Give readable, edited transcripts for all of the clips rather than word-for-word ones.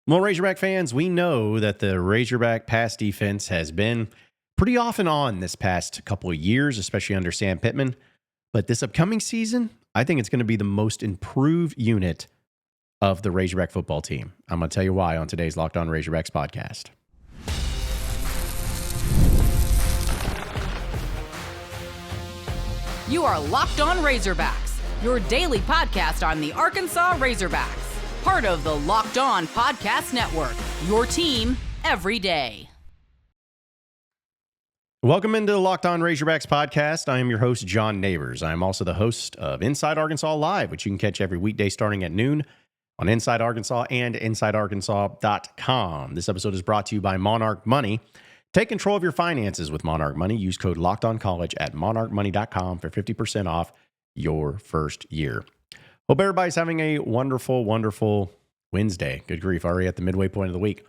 Well, Razorback fans, we know that the Razorback pass defense has been pretty off and on this past couple of years, especially under Sam Pittman. But this upcoming season, I think it's going to be the most improved unit of the Razorback football team. I'm going to tell you why on today's Locked On Razorbacks podcast. You are Locked On Razorbacks, your daily podcast on the Arkansas Razorbacks. Part of the Locked On Podcast Network, your team every day. Welcome into the Locked On Razorbacks podcast. I am your host, John Nabors. I am also the host of Inside Arkansas Live, which you can catch every weekday starting at noon on Inside Arkansas and InsideArkansas.com. This episode is brought to you by Monarch Money. Take control of your finances with Monarch Money. Use code LOCKEDONCollege at monarchmoney.com for 50% off your first year. Hope everybody's having a wonderful, wonderful Wednesday. Good grief, already at the midway point of the week.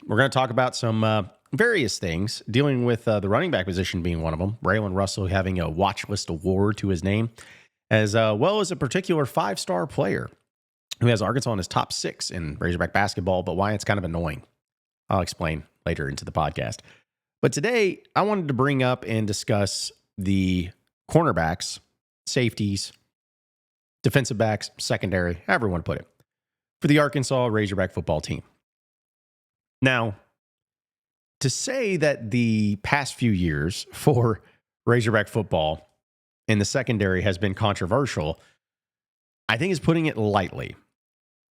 We're going to talk about some various things, dealing with the running back position being one of them. Braylen Russell having a watchlist award to his name, as well as a particular five-star player who has Arkansas in his top 6 in Razorback basketball, but why it's kind of annoying. I'll explain later into the podcast. But today, I wanted to bring up and discuss the cornerbacks, safeties, defensive backs, secondary, however you want to put it, for the Arkansas Razorback football team. Now, to say that the past few years for Razorback football in the secondary has been controversial, I think is putting it lightly.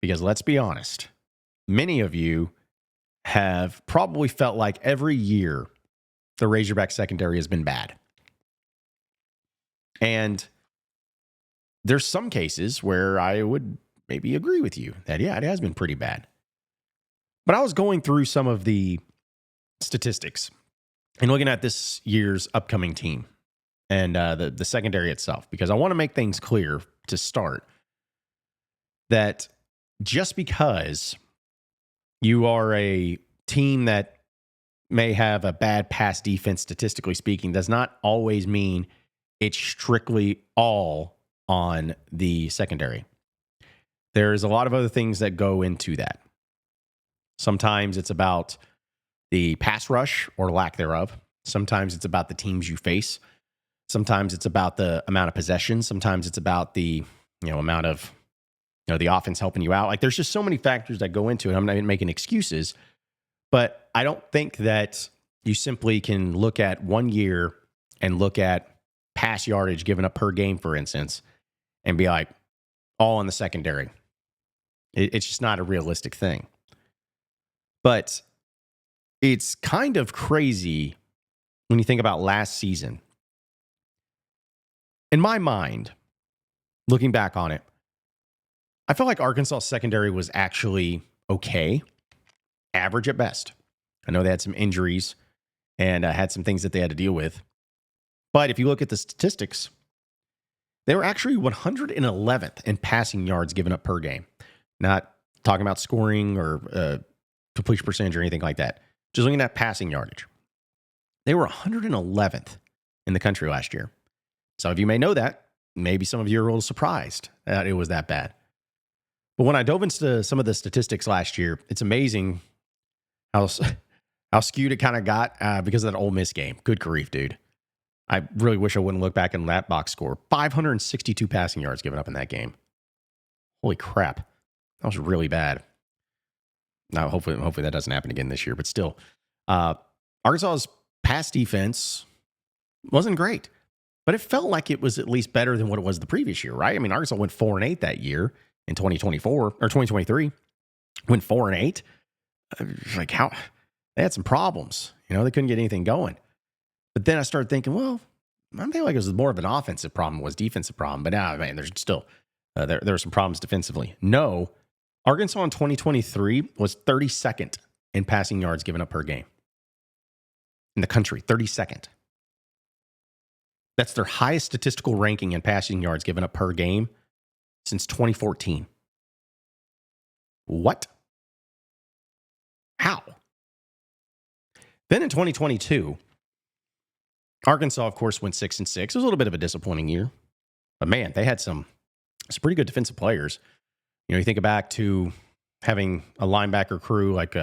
Because let's be honest, many of you have probably felt like every year the Razorback secondary has been bad. And there's some cases where I would maybe agree with you that, yeah, it has been pretty bad. But I was going through some of the statistics and looking at this year's upcoming team and the secondary itself, because I want to make things clear to start that just because you are a team that may have a bad pass defense, statistically speaking, does not always mean it's strictly all on the secondary. There's a lot of other things that go into that. Sometimes it's about the pass rush or lack thereof. Sometimes it's about the teams you face. Sometimes it's about the amount of possessions. Sometimes it's about the amount of the offense helping you out. Like, there's just so many factors that go into it. I'm not even making excuses, but I don't think that you simply can look at 1 year and look at pass yardage given up per game, for instance, and be like, all in the secondary. It's just not a realistic thing. But it's kind of crazy when you think about last season. In my mind, looking back on it, I felt like Arkansas secondary was actually okay, average at best. I know they had some injuries and had some things that they had to deal with. But if you look at the statistics, they were actually 111th in passing yards given up per game. Not talking about scoring or completion percentage or anything like that. Just looking at passing yardage. They were 111th in the country last year. Some of you may know that. Maybe some of you are a little surprised that it was that bad. But when I dove into some of the statistics last year, it's amazing how skewed it kind of got because of that Ole Miss game. Good grief, dude. I really wish I wouldn't look back in that box score. 562 passing yards given up in that game. Holy crap. That was really bad. Now, hopefully that doesn't happen again this year, but still. Arkansas's pass defense wasn't great, but it felt like it was at least better than what it was the previous year, right? I mean, Arkansas went 4-8 that year in 2024 or 2023. Went 4-8. Like, how they had some problems. They couldn't get anything going. But then I started thinking, well, I feel like it was more of an offensive problem, was defensive problem. But now, man, there's still there are some problems defensively. No, Arkansas in 2023 was 32nd in passing yards given up per game in the country. 32nd. That's their highest statistical ranking in passing yards given up per game since 2014. What? How? Then in 2022, Arkansas, of course, went 6-6. It was a little bit of a disappointing year. But man, they had some pretty good defensive players. You think back to having a linebacker crew like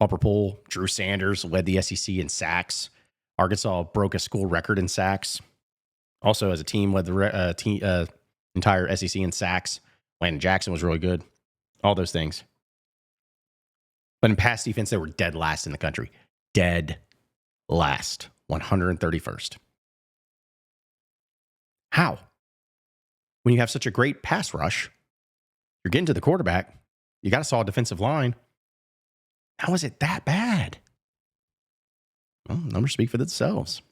Bumper Pool, Drew Sanders led the SEC in sacks. Arkansas broke a school record in sacks. Also, as a team, led the entire SEC in sacks. Landon Jackson was really good. All those things. But in pass defense, they were dead last in the country. Dead last. 131st. How? When you have such a great pass rush, you're getting to the quarterback, you got a solid defensive line. How is it that bad? Well, numbers speak for themselves.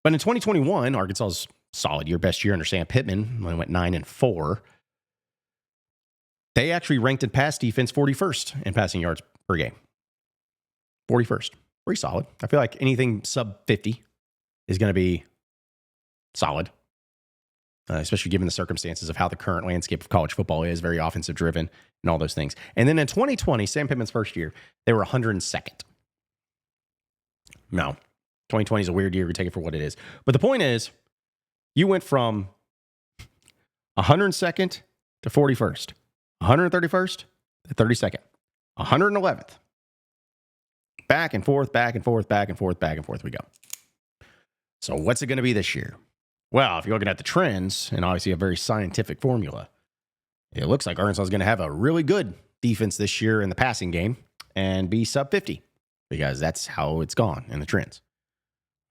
But in 2021, Arkansas's solid year, best year under Sam Pittman, when it went 9-4. They actually ranked in pass defense 41st in passing yards per game. 41st. Pretty solid. I feel like anything sub 50 is going to be solid, especially given the circumstances of how the current landscape of college football is, very offensive driven and all those things. And then in 2020, Sam Pittman's first year, they were 102nd. No, 2020 is a weird year. We take it for what it is. But the point is, you went from 102nd to 41st, 131st to 32nd, 111th. Back and forth, back and forth, back and forth, back and forth we go. So what's it going to be this year? Well, if you're looking at the trends, and obviously a very scientific formula, it looks like Arkansas is going to have a really good defense this year in the passing game and be sub 50 because that's how it's gone in the trends.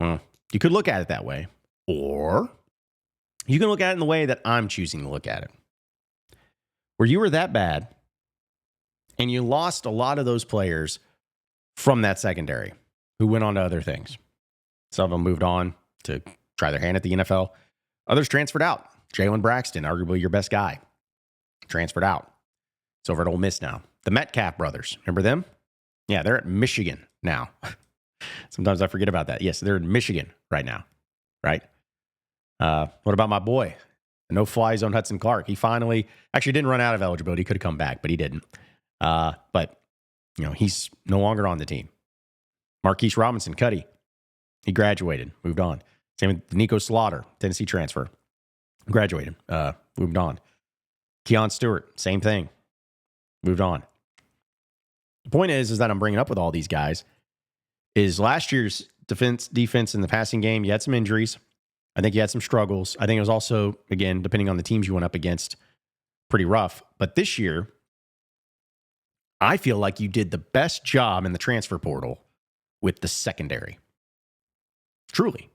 Well, you could look at it that way, or you can look at it in the way that I'm choosing to look at it, where you were that bad and you lost a lot of those players from that secondary who went on to other things. Some of them moved on to try their hand at the NFL. Others transferred out. Jalen Braxton, arguably your best guy, transferred out. It's over at Ole Miss now. The Metcalf brothers, remember them? Yeah, they're at Michigan now. Sometimes I forget about that. Yes, they're in Michigan right now, right? What about my boy? The no-fly zone Hudson Clark. He finally, actually didn't run out of eligibility. He could have come back, but he didn't. But, you know, he's no longer on the team. Marquise Robinson, Cuddy, he graduated, moved on. Same with Nico Slaughter, Tennessee transfer. Graduated, moved on. Keon Stewart, same thing, moved on. The point is that I'm bringing up with all these guys is last year's defense in the passing game, you had some injuries. I think you had some struggles. I think it was also, again, depending on the teams you went up against, pretty rough. But this year, I feel like you did the best job in the transfer portal with the secondary. Truly.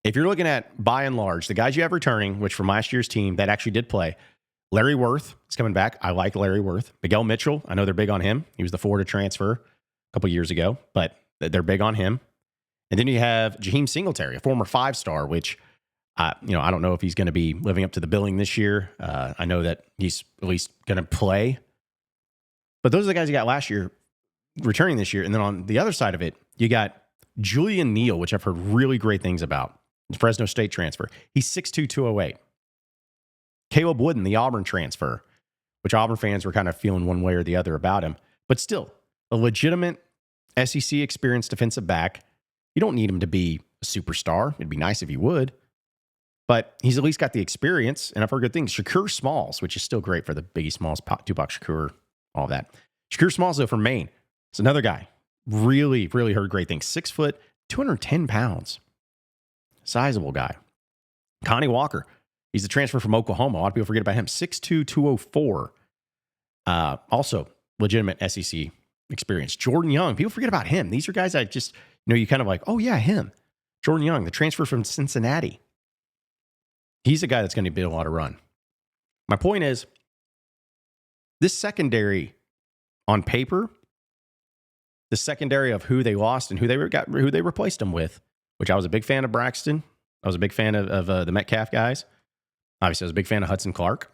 If you're looking at, by and large, the guys you have returning, which from last year's team that actually did play, Larry Worth is coming back. I like Larry Worth. Miguel Mitchell, I know they're big on him. He was the Florida transfer a couple years ago, but they're big on him. And then you have Jaheim Singletary, a former 5-star, which, I don't know if he's going to be living up to the billing this year. I know that he's at least going to play. But those are the guys you got last year returning this year. And then on the other side of it, you got Julian Neal, which I've heard really great things about. Fresno State transfer. He's 6'2", 208. Caleb Wooden, the Auburn transfer, which Auburn fans were kind of feeling one way or the other about him. But still, a legitimate SEC experienced defensive back. You don't need him to be a superstar. It'd be nice if he would. But he's at least got the experience, and I've heard good things. Shakur Smalls, which is still great for the Biggie Smalls, Tupac Shakur, all that. Shakur Smalls, though, from Maine. It's another guy. Really, really heard great things. 6 foot, 210 pounds. Sizable guy. Connie Walker. He's a transfer from Oklahoma. A lot of people forget about him. 6'2", 204. Also, legitimate SEC experience. Jordan Young. People forget about him. These are guys I just, you kind of like, oh, yeah, him. Jordan Young, the transfer from Cincinnati. He's a guy that's going to be a lot of run. My point is, this secondary on paper, the secondary of who they lost and who they replaced them with, which I was a big fan of Braxton. I was a big fan of the Metcalf guys. Obviously, I was a big fan of Hudson Clark.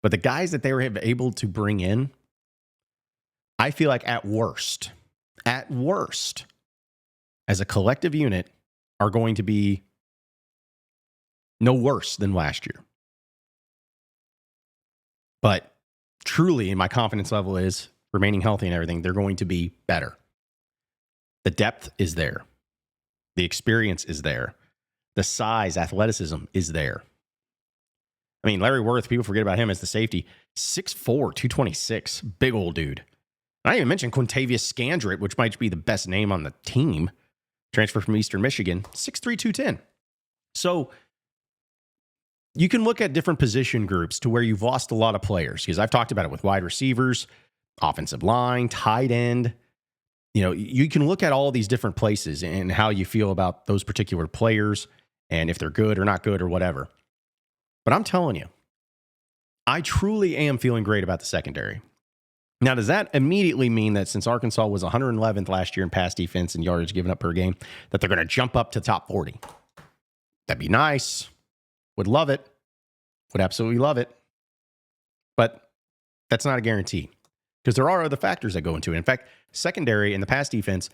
But the guys that they were able to bring in, I feel like at worst, as a collective unit, are going to be no worse than last year. But truly, my confidence level is remaining healthy and everything, they're going to be better. The depth is there. The experience is there. The size, athleticism is there. I mean, Larry Worth, people forget about him as the safety. 6'4", 226. Big old dude. I didn't even mention Quintavious Scandrett, which might be the best name on the team. Transfer from Eastern Michigan. 6'3", 210. So you can look at different position groups to where you've lost a lot of players. Because I've talked about it with wide receivers, offensive line, tight end. You know, you can look at all these different places and how you feel about those particular players and if they're good or not good or whatever. But I'm telling you, I truly am feeling great about the secondary. Now, does that immediately mean that since Arkansas was 111th last year in pass defense and yards given up per game, that they're going to jump up to top 40? That'd be nice. Would love it. Would absolutely love it. But that's not a guarantee because there are other factors that go into it. In fact, secondary and the pass defense,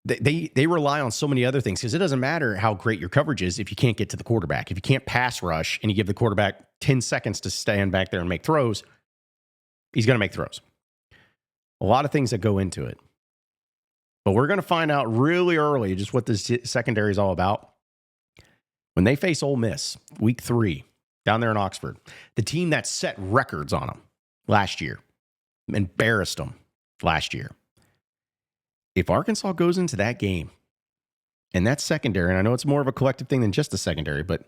they rely on so many other things because it doesn't matter how great your coverage is if you can't get to the quarterback. If you can't pass rush and you give the quarterback 10 seconds to stand back there and make throws, he's going to make throws. A lot of things that go into it. But we're going to find out really early just what this secondary is all about. When they face Ole Miss, week 3, down there in Oxford, the team that set records on them last year, embarrassed them last year. If Arkansas goes into that game and that secondary, and I know it's more of a collective thing than just the secondary, but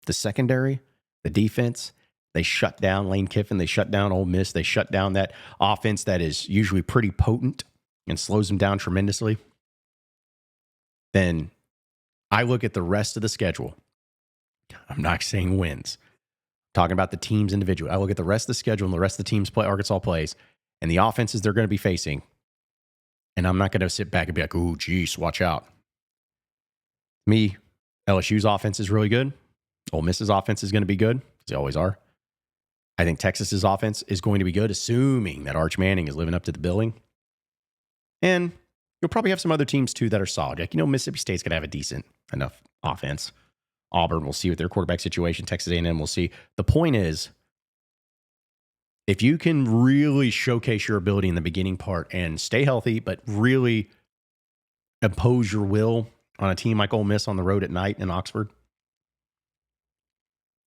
the secondary, the defense, they shut down Lane Kiffin. They shut down Ole Miss. They shut down that offense that is usually pretty potent and slows them down tremendously. Then I look at the rest of the schedule. I'm not saying wins. I'm talking about the teams individually. I look at the rest of the schedule and the rest of the teams Arkansas plays and the offenses they're going to be facing. And I'm not going to sit back and be like, "Ooh, geez, watch out." Me, LSU's offense is really good. Ole Miss's offense is going to be good. They always are. I think Texas's offense is going to be good, assuming that Arch Manning is living up to the billing. And you'll probably have some other teams, too, that are solid. Like, Mississippi State's going to have a decent enough offense. Auburn, we'll see with their quarterback situation. Texas A&M, we'll see. The point is, if you can really showcase your ability in the beginning part and stay healthy, but really impose your will on a team like Ole Miss on the road at night in Oxford,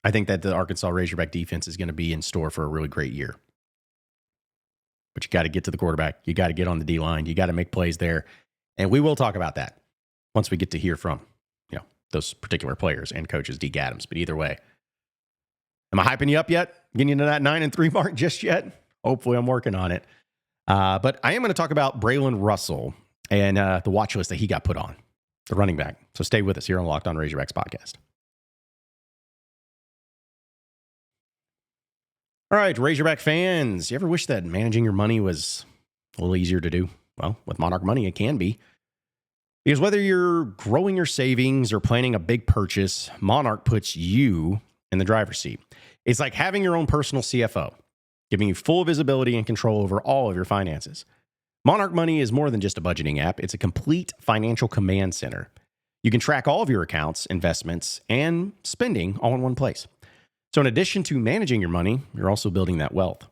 I think that the Arkansas Razorback defense is going to be in store for a really great year. But you got to get to the quarterback. You got to get on the D-line. You got to make plays there. And we will talk about that once we get to hear from those particular players and coaches, Deke Adams. But either way, am I hyping you up yet? Getting into that 9-3 mark just yet? Hopefully I'm working on it. But I am going to talk about Braylen Russell and the watch list that he got put on, the running back. So stay with us here on Locked On Razorbacks podcast. All right, Razorback fans, you ever wish that managing your money was a little easier to do? Well, with Monarch Money, it can be. Because whether you're growing your savings or planning a big purchase, Monarch puts you in the driver's seat. It's like having your own personal CFO, giving you full visibility and control over all of your finances. Monarch Money is more than just a budgeting app. It's a complete financial command center. You can track all of your accounts, investments, and spending all in one place. So in addition to managing your money, you're also building that wealth.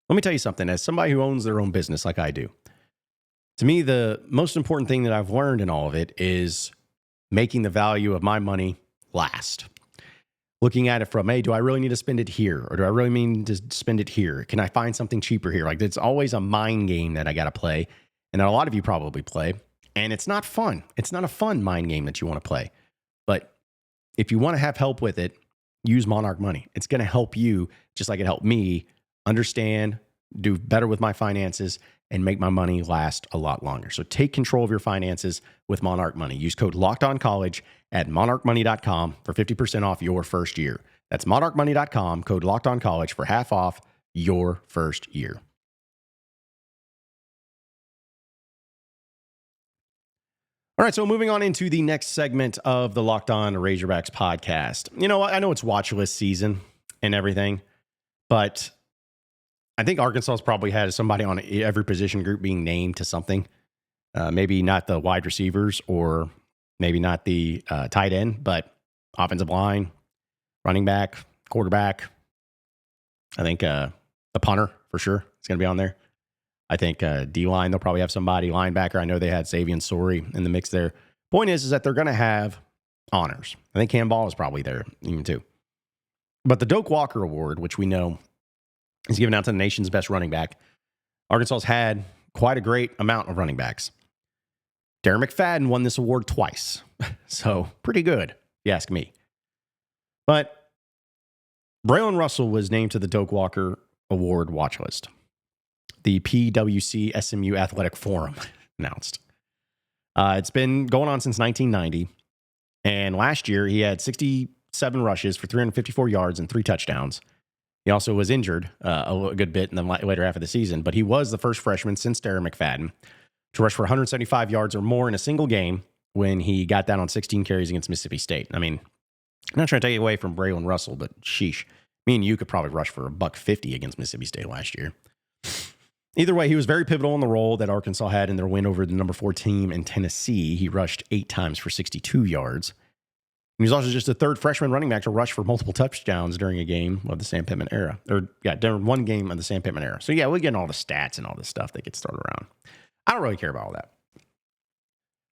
Let me tell you something. As somebody who owns their own business like I do, to me, the most important thing that I've learned in all of it is making the value of my money last. Looking at it from, hey, do I really need to spend it here? Or do I really mean to spend it here? Can I find something cheaper here? Like, it's always a mind game that I got to play. And that a lot of you probably play. And it's not fun. It's not a fun mind game that you want to play. But if you want to have help with it, use Monarch Money. It's going to help you, just like it helped me, understand, do better with my finances, and make my money last a lot longer. So take control of your finances with Monarch Money. Use code LOCKEDONCollege at monarchmoney.com for 50% off your first year. That's monarchmoney.com, code LOCKEDONCollege for half off your first year. All right, so moving on into the next segment of the Locked On Razorbacks podcast. I know it's watch list season and everything, but I think Arkansas's probably had somebody on every position group being named to something. Maybe not the wide receivers or maybe not the tight end, but offensive line, running back, quarterback. I think the punter for sure is going to be on there. I think D-line, they'll probably have somebody. Linebacker, I know they had Savion Sori in the mix there. Point is that they're going to have honors. I think Cam Ball is probably there even too. But the Doak Walker Award, which we know is given out to the nation's best running back, Arkansas's had quite a great amount of running backs. Darren McFadden won this award twice. So pretty good, if you ask me. But Braylen Russell was named to the Doak Walker Award watch list. The PWC SMU Athletic Forum announced. It's been going on since 1990. And last year, he had 67 rushes for 354 yards and 3 touchdowns. He also was injured a good bit in the later half of the season, but he was the first freshman since Darren McFadden to rush for 175 yards or more in a single game when he got that on 16 carries against Mississippi State. I mean, I'm not trying to take it away from Braylen Russell, but sheesh. Me and you could probably rush for $150 against Mississippi State last year. Either way, he was very pivotal in the role that Arkansas had in their win over the number 4 team in Tennessee. He rushed 8 times for 62 yards. He was also just the third freshman running back to rush for multiple touchdowns during a game of the Sam Pittman era. During one game of the Sam Pittman era. So yeah, we're getting all the stats and all this stuff that gets thrown around. I don't really care about all that.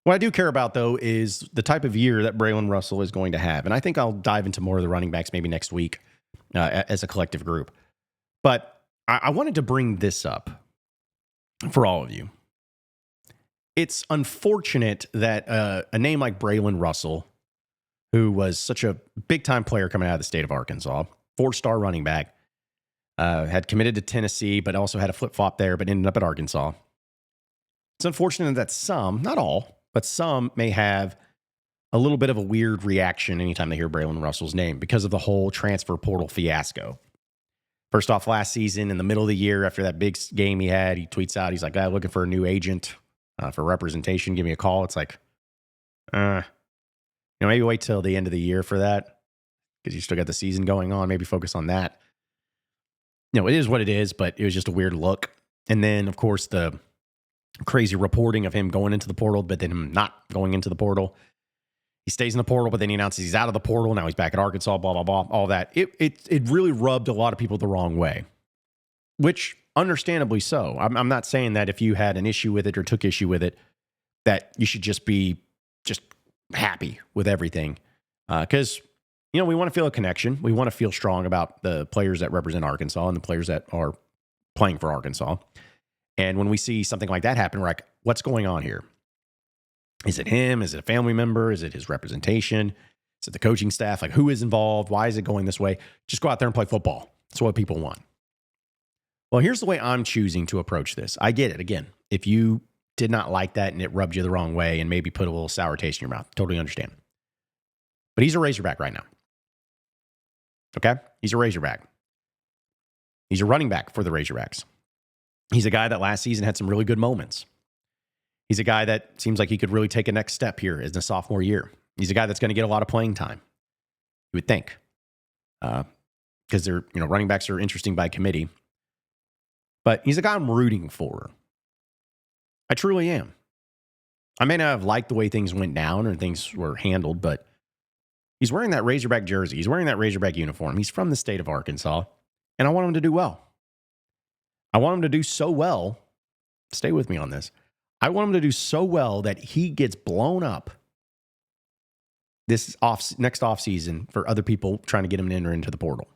What I do care about, though, is the type of year that Braylen Russell is going to have. And I think I'll dive into more of the running backs maybe next week as a collective group. But I wanted to bring this up for all of you. It's unfortunate that a name like Braylen Russell, who was such a big-time player coming out of the state of Arkansas, 4-star running back, had committed to Tennessee, but also had a flip-flop there, but ended up at Arkansas. It's unfortunate that some, not all, but some may have a little bit of a weird reaction anytime they hear Braylen Russell's name because of the whole transfer portal fiasco. First off, last season, in the middle of the year, after that big game he had, he tweets out, he's like, looking for a new agent for representation. Give me a call. It's like, maybe wait till the end of the year for that because you still got the season going on. Maybe focus on that. It is what it is, but it was just a weird look. And then, of course, the crazy reporting of him going into the portal, but then him not going into the portal. He stays in the portal, but then he announces he's out of the portal. Now he's back at Arkansas, blah, blah, blah, all that. It really rubbed a lot of people the wrong way, which understandably so. I'm not saying that if you had an issue with it or took issue with it, that you should just be happy with everything. Because, we want to feel a connection. We want to feel strong about the players that represent Arkansas and the players that are playing for Arkansas. And when we see something like that happen, we're like, what's going on here? Is it him? Is it a family member? Is it his representation? Is it the coaching staff? Like, who is involved? Why is it going this way? Just go out there and play football. That's what people want. Well, here's the way I'm choosing to approach this. I get it. Again, if you did not like that and it rubbed you the wrong way and maybe put a little sour taste in your mouth, totally understand. But he's a Razorback right now. Okay? He's a Razorback. He's a running back for the Razorbacks. He's a guy that last season had some really good moments. He's a guy that seems like he could really take a next step here in the sophomore year. He's a guy that's going to get a lot of playing time, you would think, because they're running backs are interesting by committee. But he's a guy I'm rooting for. I truly am. I may not have liked the way things went down or things were handled, but he's wearing that Razorback jersey. He's wearing that Razorback uniform. He's from the state of Arkansas, and I want him to do well. I want him to do so well. Stay with me on this. I want him to do so well that he gets blown up this next offseason for other people trying to get him to enter into the portal.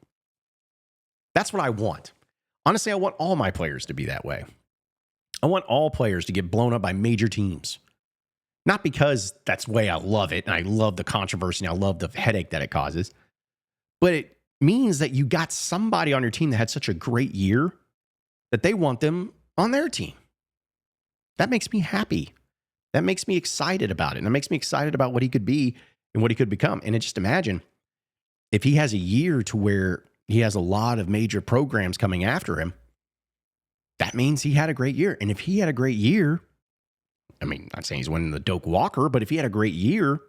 That's what I want. Honestly, I want all my players to be that way. I want all players to get blown up by major teams. Not because that's the way I love it, and I love the controversy, and I love the headache that it causes, but it means that you got somebody on your team that had such a great year that they want them on their team. That makes me happy. That makes me excited about it. And that makes me excited about what he could be and what he could become. And just imagine if he has a year to where he has a lot of major programs coming after him, that means he had a great year. And if he had a great year, not saying he's winning the Doak Walker, but if he had a great year,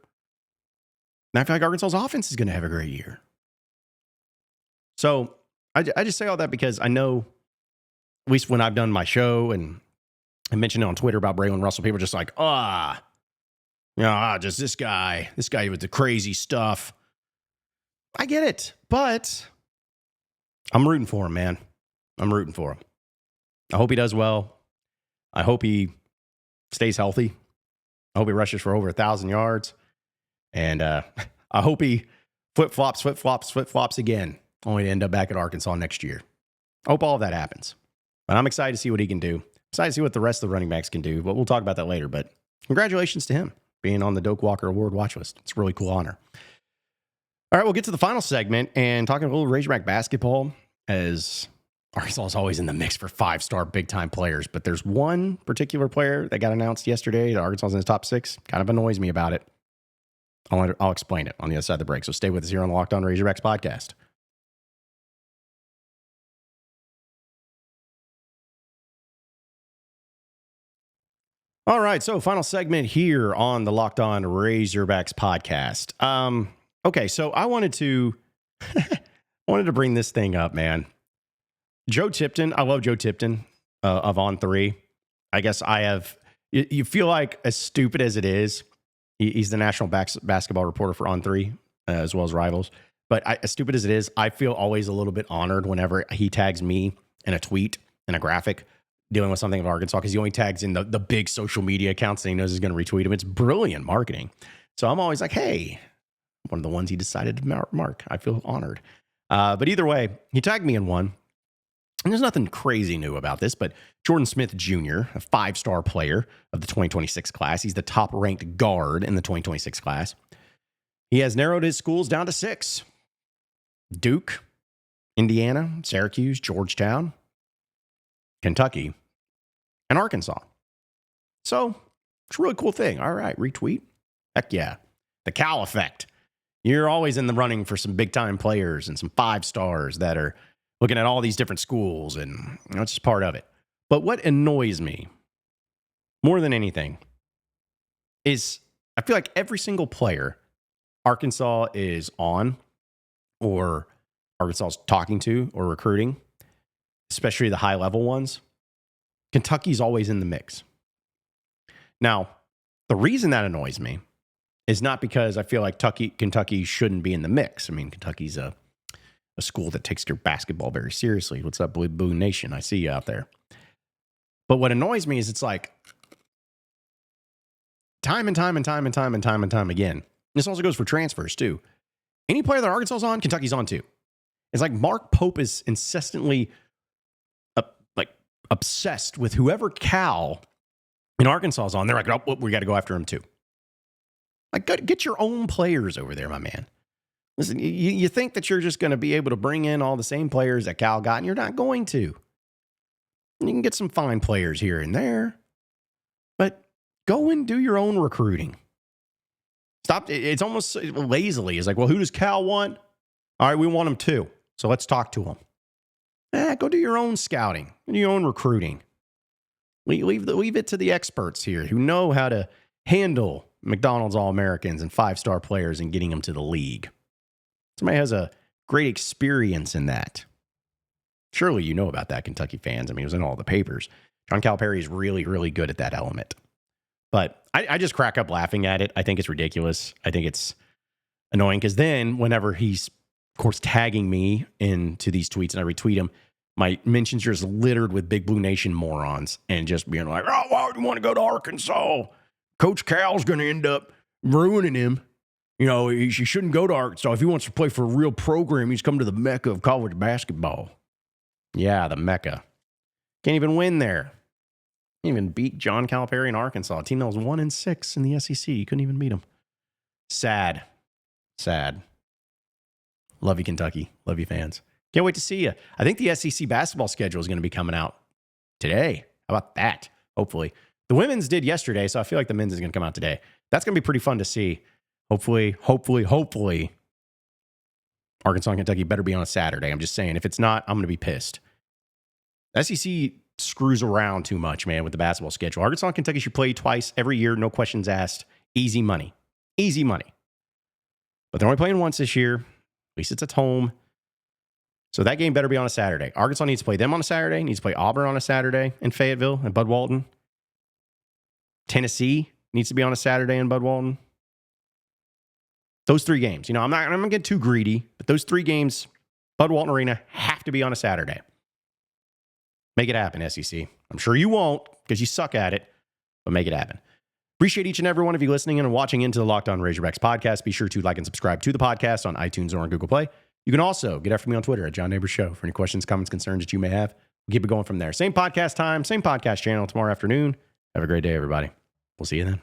then I feel like Arkansas's offense is going to have a great year. So I just say all that because I know, at least when I've done my show and I mentioned it on Twitter about Braylen Russell, people are just like, just this guy with the crazy stuff. I get it, but I'm rooting for him, man. I'm rooting for him. I hope he does well. I hope he stays healthy. I hope he rushes for over 1,000 yards. And I hope he flip-flops again only to end up back at Arkansas next year. I hope all of that happens. But I'm excited to see what he can do. Excited to see what the rest of the running backs can do, but we'll talk about that later. But congratulations to him being on the Doak Walker Award watch list. It's a really cool honor. All right, we'll get to the final segment and talking a little Razorback basketball, as Arkansas is always in the mix for 5-star big-time players. But there's one particular player that got announced yesterday that Arkansas is in the top 6. Kind of annoys me about it. I'll explain it on the other side of the break. So stay with us here on the Locked On Razorbacks podcast. All right, so final segment here on the Locked On Razorbacks podcast. Okay, so I wanted to bring this thing up, man. Joe Tipton, I love Joe Tipton of On3. I guess you feel like, as stupid as it is, he's the national basketball reporter for On3, as well as Rivals. But as stupid as it is, I feel always a little bit honored whenever he tags me in a tweet, in a graphic, dealing with something of Arkansas, because he only tags in the big social media accounts that he knows he's going to retweet him. It's brilliant marketing. So I'm always like, hey, one of the ones he decided to mark. I feel honored. But either way, he tagged me in one. And there's nothing crazy new about this, but Jordan Smith Jr., a 5-star player of the 2026 class. He's the top-ranked guard in the 2026 class. He has narrowed his schools down to 6. Duke, Indiana, Syracuse, Georgetown, Kentucky, and Arkansas. So it's a really cool thing. All right, retweet. Heck yeah. The Cal effect. You're always in the running for some big-time players and some 5-stars that are looking at all these different schools, and that's just part of it. But what annoys me more than anything is I feel like every single player Arkansas is on, or Arkansas is talking to or recruiting, especially the high-level ones, Kentucky's always in the mix. Now, the reason that annoys me is not because I feel like Kentucky shouldn't be in the mix. I mean, Kentucky's a school that takes their basketball very seriously. What's up, Blue Nation? I see you out there. But what annoys me is it's like time again. This also goes for transfers too. Any player that Arkansas is on, Kentucky's on too. It's like Mark Pope is incessantly obsessed with whoever Cal in Arkansas is on. They're like, oh, we got to go after him too. Like, get your own players over there, my man. Listen, you think that you're just going to be able to bring in all the same players that Cal got, and you're not going to. You can get some fine players here and there, but go and do your own recruiting. Stop. It's almost lazily. It's like, well, who does Cal want? All right, we want him too. So let's talk to him. Go do your own scouting, do your own recruiting. Leave it to the experts here who know how to handle McDonald's All-Americans and 5-star players and getting them to the league. Somebody has a great experience in that. Surely you know about that, Kentucky fans. I mean, it was in all the papers. John Calipari is really, really good at that element. But I just crack up laughing at it. I think it's ridiculous. I think it's annoying because then whenever he's, of course, tagging me into these tweets and I retweet him, my mentions are just littered with Big Blue Nation morons and just being like, oh, why do you want to go to Arkansas? Coach Cal's going to end up ruining him. You know, he shouldn't go to Arkansas. If he wants to play for a real program, he's come to the mecca of college basketball. Yeah, the mecca. Can't even win there. Can't even beat John Calipari in Arkansas, a team that was 1-6 in the SEC. You couldn't even beat them. Sad. Love you, Kentucky. Love you, fans. Can't wait to see you. I think the SEC basketball schedule is going to be coming out today. How about that? Hopefully. The women's did yesterday, so I feel like the men's is going to come out today. That's going to be pretty fun to see. Hopefully, Arkansas and Kentucky better be on a Saturday. I'm just saying, if it's not, I'm going to be pissed. The SEC screws around too much, man, with the basketball schedule. Arkansas and Kentucky should play twice every year, no questions asked. Easy money. But they're only playing once this year. At least it's at home. So that game better be on a Saturday. Arkansas needs to play them on a Saturday, needs to play Auburn on a Saturday in Fayetteville and Bud Walton. Tennessee needs to be on a Saturday in Bud Walton. Those 3 games. You know, I'm not going to get too greedy, but those 3 games, Bud Walton Arena, have to be on a Saturday. Make it happen, SEC. I'm sure you won't because you suck at it, but make it happen. Appreciate each and every one of you listening and watching into the Locked On Razorbacks podcast. Be sure to like and subscribe to the podcast on iTunes or on Google Play. You can also get after me on Twitter at John Nabors Show for any questions, comments, concerns that you may have. We'll keep it going from there. Same podcast time, same podcast channel tomorrow afternoon. Have a great day, everybody. We'll see you then.